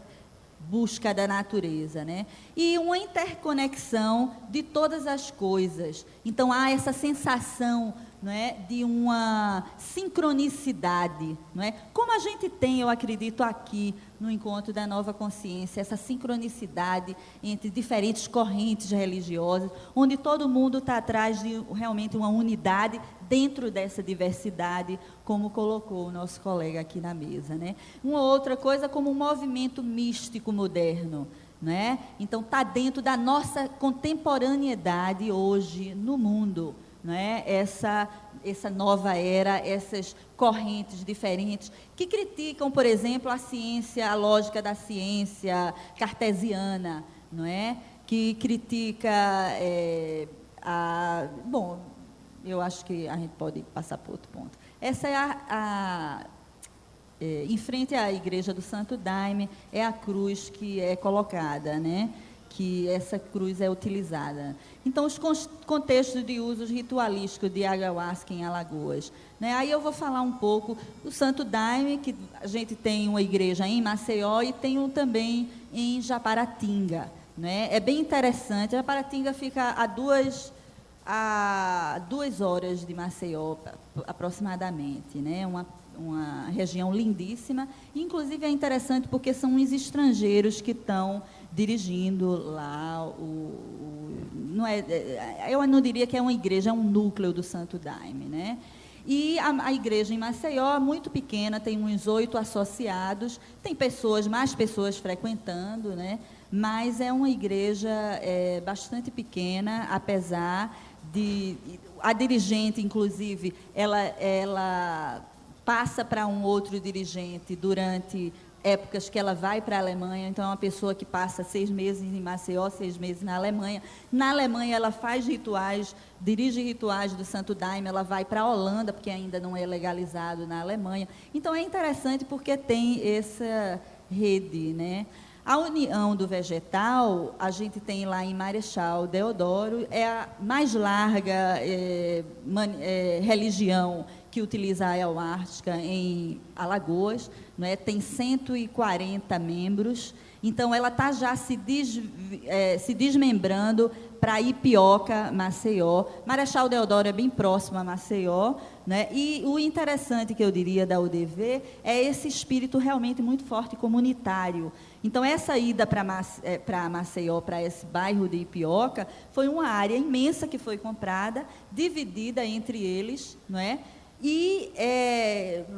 busca da natureza, né? E uma interconexão de todas as coisas. Então, há essa sensação, não é, de uma sincronicidade, não é? Como a gente tem, eu acredito, aqui no Encontro da Nova Consciência, essa sincronicidade entre diferentes correntes religiosas, onde todo mundo está atrás de realmente uma unidade dentro dessa diversidade, como colocou o nosso colega aqui na mesa, né? Uma outra coisa, como um movimento místico moderno, né? Então, está dentro da nossa contemporaneidade hoje no mundo, né? Essa nova era, essas correntes diferentes que criticam, por exemplo, a ciência, a lógica da ciência cartesiana, não é? Que critica bom, eu acho que a gente pode passar para outro ponto. Essa é em frente à Igreja do Santo Daime, é a cruz que é colocada, né? Que essa cruz é utilizada. Então, os contextos de usos ritualísticos de ayahuasca em Alagoas, né? Aí eu vou falar um pouco do Santo Daime, que a gente tem uma igreja em Maceió e tem um também em Japaratinga, né? É bem interessante. Japaratinga fica a 2 horas de Maceió, aproximadamente, né? Uma região lindíssima. Inclusive, é interessante porque são uns estrangeiros que estão dirigindo lá eu não diria que é uma igreja, é um núcleo do Santo Daime, né? E a igreja em Maceió é muito pequena, tem uns 8 associados, tem mais pessoas frequentando, né? Mas é uma igreja bastante pequena, apesar de... A dirigente, inclusive, ela passa para um outro dirigente durante épocas que ela vai para a Alemanha. Então, é uma pessoa que passa 6 meses em Maceió, 6 meses na Alemanha. Na Alemanha, ela faz rituais, dirige rituais do Santo Daime, ela vai para a Holanda, porque ainda não é legalizado na Alemanha. Então, é interessante porque tem essa rede, né? A União do Vegetal, a gente tem lá em Marechal Deodoro, é a mais larga religião que utiliza a ayahuasca em Alagoas, não é? Tem 140 membros, então ela está já se desmembrando para Ipioca, Maceió. Marechal Deodoro é bem próximo a Maceió, né? E o interessante que eu diria da UDV é esse espírito realmente muito forte comunitário. Então, essa ida para Maceió, para esse bairro de Ipioca, foi uma área imensa que foi comprada, dividida entre eles, não é? E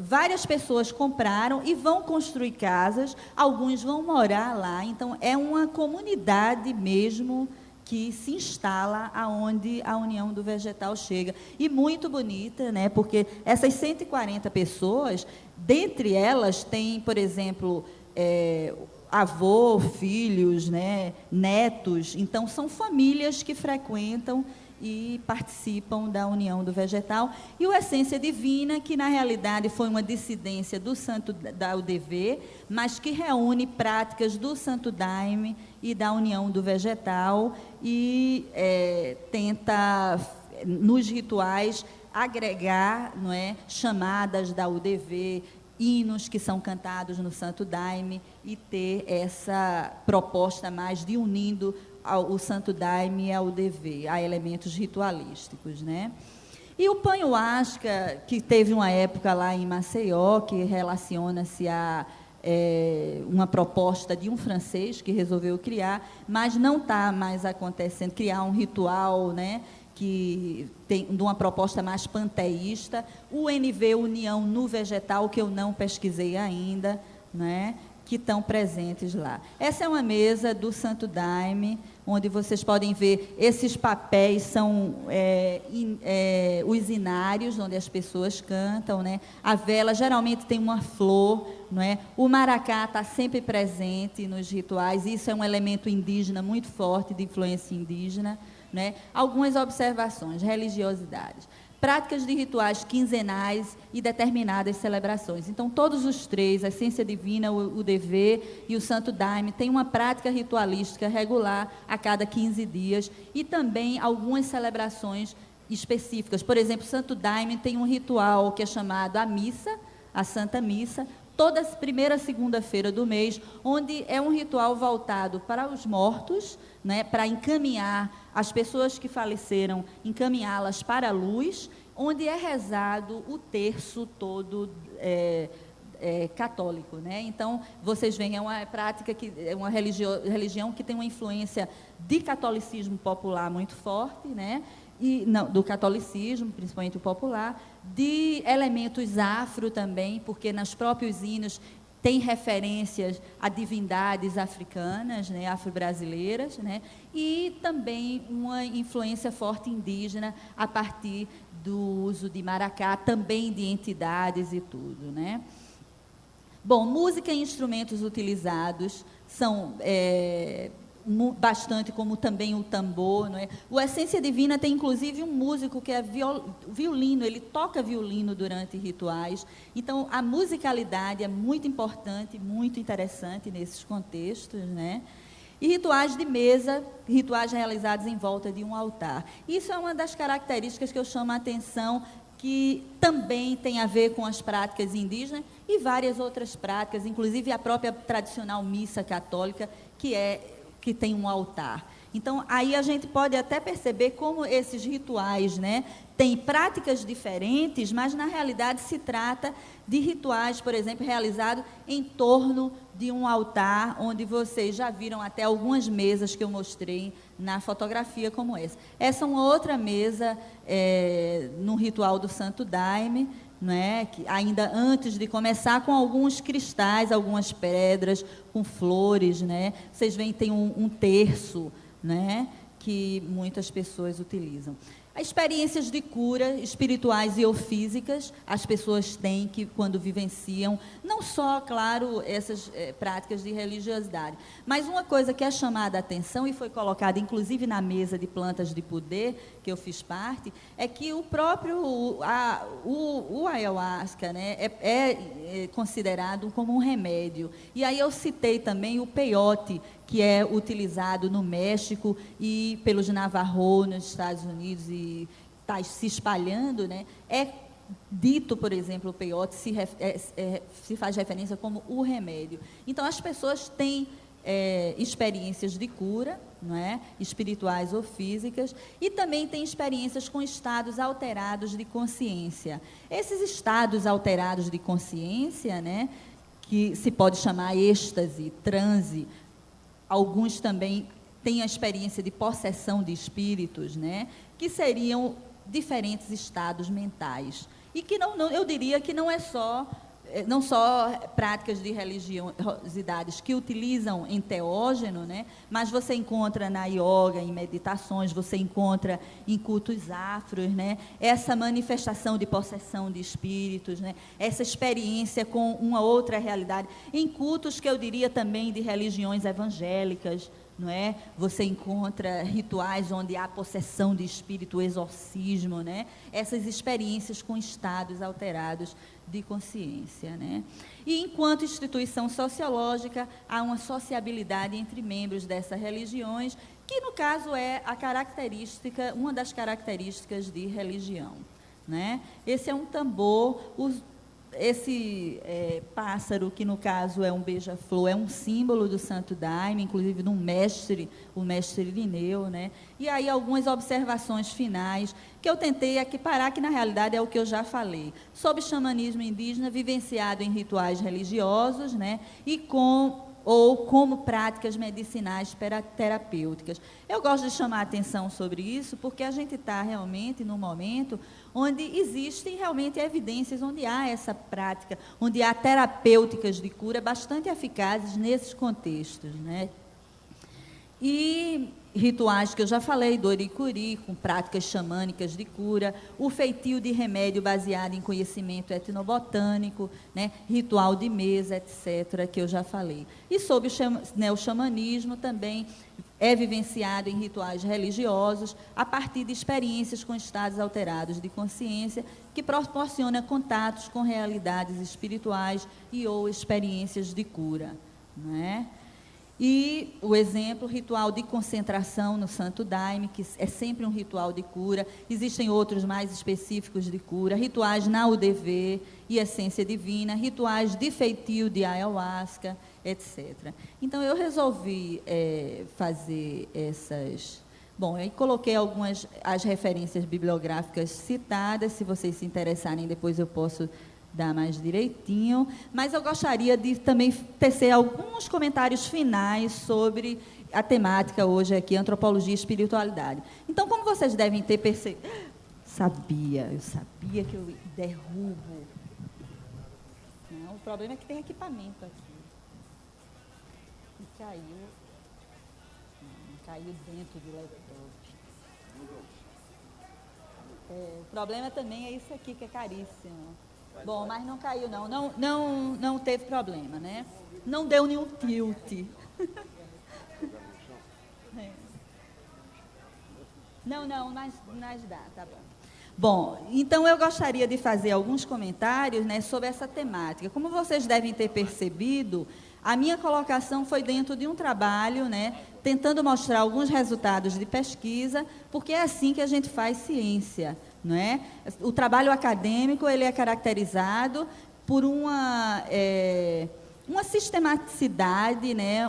várias pessoas compraram e vão construir casas, alguns vão morar lá. Então, é uma comunidade mesmo que se instala aonde a União do Vegetal chega. E muito bonita, né? Porque essas 140 pessoas, dentre elas tem, por exemplo, avô, filhos, né? Netos. Então, são famílias que frequentam e participam da União do Vegetal. E o Essência Divina, que na realidade foi uma dissidência da UDV, mas que reúne práticas do Santo Daime e da União do Vegetal e tenta, nos rituais, agregar, não é, chamadas da UDV, hinos que são cantados no Santo Daime e ter essa proposta mais de unindo o Santo Daime e a UDV, a elementos ritualísticos, né? E o Panhuasca, que teve uma época lá em Maceió, que relaciona-se a uma proposta de um francês que resolveu criar, mas não está mais acontecendo, criar um ritual, né, que tem de uma proposta mais panteísta. O NV, União no Vegetal, que eu não pesquisei ainda, né, que estão presentes lá. Essa é uma mesa do Santo Daime, onde vocês podem ver esses papéis são os inários, onde as pessoas cantam, né? A vela geralmente tem uma flor, não é? O maracá está sempre presente nos rituais, isso é um elemento indígena muito forte, de influência indígena, né? Algumas observações, religiosidades. Práticas de rituais quinzenais e determinadas celebrações. Então, todos os três, a Essência Divina, o dever e o Santo Daime, têm uma prática ritualística regular a cada 15 dias e também algumas celebrações específicas. Por exemplo, o Santo Daime tem um ritual que é chamado a missa, a Santa Missa, toda primeira segunda-feira do mês, onde é um ritual voltado para os mortos, né, para encaminhar as pessoas que faleceram, encaminhá-las para a luz, onde é rezado o terço todo católico, né? Então, vocês veem, é uma prática, é uma religião que tem uma influência de catolicismo popular muito forte, né? E, não, do catolicismo, principalmente o popular, de elementos afro também, porque nos próprios hinos tem referências a divindades africanas, né, afro-brasileiras, né, e também uma influência forte indígena a partir do uso de maracá, também de entidades e tudo, né. Bom, música e instrumentos utilizados são bastante, como também o tambor, não é? O Essência Divina tem, inclusive, um músico que é violino, ele toca violino durante rituais. Então, a musicalidade é muito importante, muito interessante nesses contextos, né? E rituais de mesa, rituais realizados em volta de um altar. Isso é uma das características que eu chamo a atenção, que também tem a ver com as práticas indígenas e várias outras práticas, inclusive a própria tradicional missa católica, que tem um altar. Então, aí a gente pode até perceber como esses rituais, né, têm práticas diferentes, mas, na realidade, se trata de rituais, por exemplo, realizados em torno de um altar, onde vocês já viram até algumas mesas que eu mostrei na fotografia como essa. Essa é uma outra mesa no ritual do Santo Daime, não é? Que ainda antes de começar, com alguns cristais, algumas pedras, com flores, né? Vocês veem, tem um terço, né, que muitas pessoas utilizam. Experiências de cura espirituais e ou físicas, as pessoas têm que, quando vivenciam, não só, claro, essas práticas de religiosidade, mas uma coisa que é chamada a atenção e foi colocada, inclusive, na mesa de plantas de poder, que eu fiz parte, é que o próprio, o ayahuasca, né, é considerado como um remédio. E aí eu citei também o peyote, que é utilizado no México e pelos Navajo nos Estados Unidos e está se espalhando, né? É dito, por exemplo, o peyote se faz referência como o remédio. Então, as pessoas têm experiências de cura, não é? Espirituais ou físicas, e também têm experiências com estados alterados de consciência. Esses estados alterados de consciência, né, que se pode chamar êxtase, transe, alguns também têm a experiência de possessão de espíritos, né, que seriam diferentes estados mentais. E que eu diria que não só práticas de religiosidades que utilizam enteógeno, né, mas você encontra na yoga, em meditações, você encontra em cultos afros, né, essa manifestação de possessão de espíritos, né, essa experiência com uma outra realidade, em cultos que eu diria também de religiões evangélicas, não é? Você encontra rituais onde há possessão de espírito, exorcismo, né? Essas experiências com estados alterados de consciência, né? E enquanto instituição sociológica, há uma sociabilidade entre membros dessas religiões, que no caso é uma das características de religião, né? Esse é um tambor, esse pássaro, que no caso é um beija-flor, é um símbolo do Santo Daime, inclusive de um mestre, o mestre Irineu, né? E aí algumas observações finais, que eu tentei equiparar, que na realidade é o que eu já falei, sobre xamanismo indígena vivenciado em rituais religiosos, né? E como práticas medicinais terapêuticas. Eu gosto de chamar a atenção sobre isso, porque a gente está realmente num momento onde existem realmente evidências, onde há essa prática, onde há terapêuticas de cura bastante eficazes nesses contextos, né? E rituais que eu já falei, do oricuri, com práticas xamânicas de cura, o feitio de remédio baseado em conhecimento etnobotânico, né, ritual de mesa, etc., que eu já falei. E sobre o xamanismo também é vivenciado em rituais religiosos, a partir de experiências com estados alterados de consciência, que proporciona contatos com realidades espirituais e ou experiências de cura, não é? E o exemplo, ritual de concentração no Santo Daime, que é sempre um ritual de cura. Existem outros mais específicos de cura, rituais na UDV e essência divina, rituais de feitio de ayahuasca, etc. Então, eu resolvi fazer essas... Bom, eu coloquei as referências bibliográficas citadas, se vocês se interessarem, depois eu posso dar mais direitinho, mas eu gostaria de também tecer alguns comentários finais sobre a temática hoje aqui, antropologia e espiritualidade. Então, como vocês devem ter percebido... Eu sabia que eu derrubo. Não, o problema é que tem equipamento aqui. E caiu. Caiu dentro do laptop. O problema também é isso aqui, que é caríssimo. Bom, mas não caiu, não. Não teve problema, né? Não deu nenhum tilt. Não, mas dá, tá bom. Bom, então eu gostaria de fazer alguns comentários, né, sobre essa temática. Como vocês devem ter percebido, a minha colocação foi dentro de um trabalho, né, tentando mostrar alguns resultados de pesquisa, porque é assim que a gente faz ciência. Não é? O trabalho acadêmico ele é caracterizado por uma sistematicidade, né?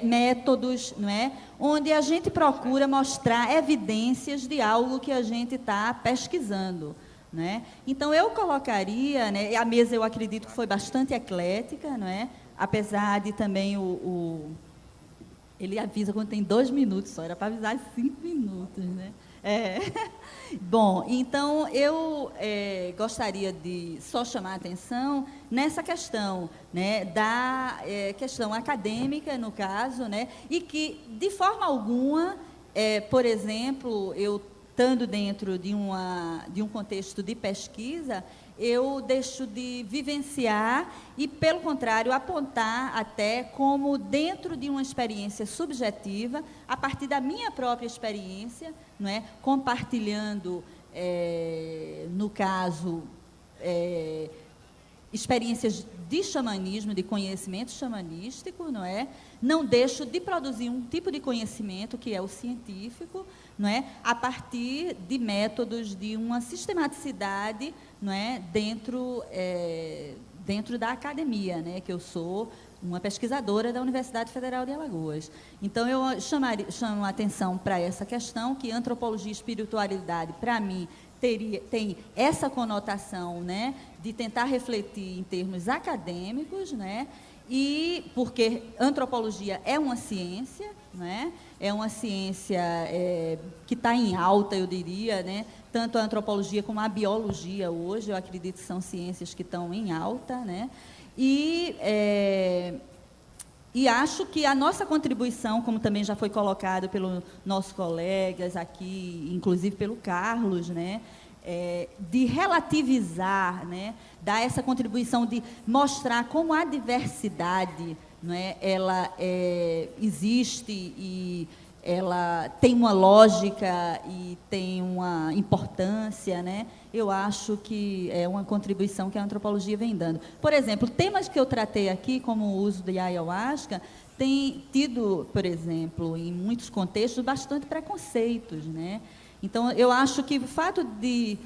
Métodos, não é? Onde a gente procura mostrar evidências de algo que a gente está pesquisando. Não é? Então, eu colocaria, né, a mesa eu acredito que foi bastante eclética, não é? Apesar de também ele avisa quando tem 2 minutos só, era para avisar 5 minutos, né? Bom, então eu gostaria de só chamar a atenção nessa questão, né, da questão acadêmica, no caso, né, e que, de forma alguma, por exemplo, eu estando dentro de um contexto de pesquisa, eu deixo de vivenciar e, pelo contrário, apontar até como dentro de uma experiência subjetiva, a partir da minha própria experiência, não é? Compartilhando, no caso, experiências de xamanismo, de conhecimento xamanístico, não é? Não deixo de produzir um tipo de conhecimento, que é o científico, não é? A partir de métodos de uma sistematicidade, não é? Dentro da academia, né? Que eu sou uma pesquisadora da Universidade Federal de Alagoas. Então, eu chamo a atenção para essa questão, que antropologia e espiritualidade, para mim, tem essa conotação, né, de tentar refletir em termos acadêmicos, né, e porque antropologia é uma ciência, né, é uma ciência que está em alta, eu diria, né, tanto a antropologia como a biologia hoje, eu acredito que são ciências que estão em alta, né, e acho que a nossa contribuição, como também já foi colocado pelos nossos colegas aqui, inclusive pelo Carlos, né, de relativizar, né, dar essa contribuição de mostrar como a diversidade, não é, ela existe e ela tem uma lógica e tem uma importância, né? Eu acho que é uma contribuição que a antropologia vem dando. Por exemplo, temas que eu tratei aqui, como o uso de ayahuasca, tem tido, por exemplo, em muitos contextos, bastante preconceitos, né? Então, eu acho que o fato de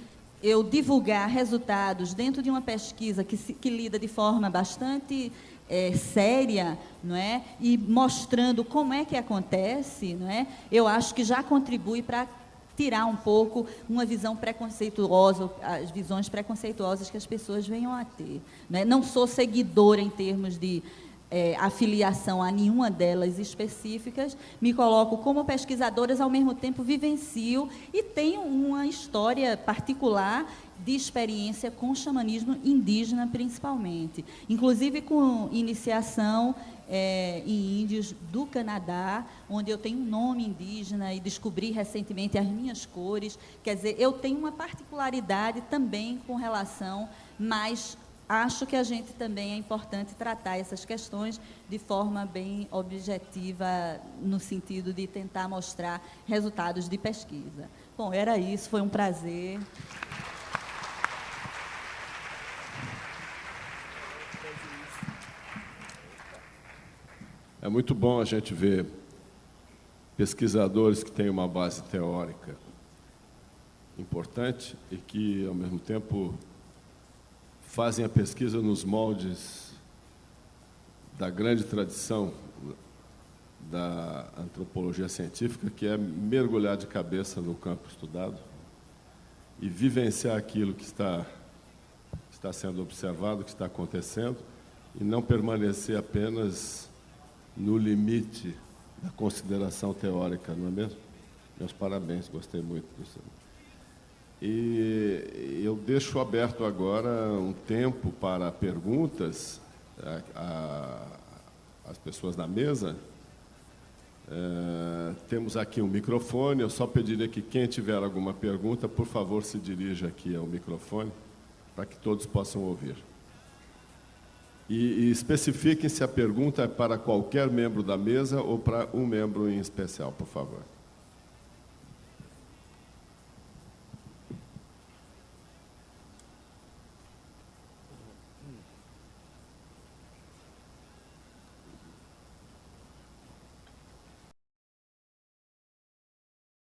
eu divulgar resultados dentro de uma pesquisa que lida de forma bastante séria, não é? E mostrando como é que acontece, não é? Eu acho que já contribui para tirar um pouco uma visão preconceituosa, as visões preconceituosas que as pessoas venham a ter, não é? Não sou seguidora em termos de afiliação a nenhuma delas específicas, me coloco como pesquisadoras, ao mesmo tempo vivencio e tenho uma história particular de experiência com xamanismo indígena, principalmente. Inclusive com iniciação e índios do Canadá, onde eu tenho um nome indígena e descobri recentemente as minhas cores. Quer dizer, eu tenho uma particularidade também com relação, mas acho que a gente também é importante tratar essas questões de forma bem objetiva, no sentido de tentar mostrar resultados de pesquisa. Bom, era isso, foi um prazer. É muito bom a gente ver pesquisadores que têm uma base teórica importante e que, ao mesmo tempo, fazem a pesquisa nos moldes da grande tradição da antropologia científica, que é mergulhar de cabeça no campo estudado e vivenciar aquilo que está sendo observado, que está acontecendo, e não permanecer apenas no limite da consideração teórica, não é mesmo? Meus parabéns, gostei muito disso. E eu deixo aberto agora um tempo para perguntas às pessoas da mesa. Temos aqui um microfone, eu só pediria que quem tiver alguma pergunta, por favor, se dirija aqui ao microfone, para que todos possam ouvir. E especifiquem se a pergunta é para qualquer membro da mesa ou para um membro em especial, por favor.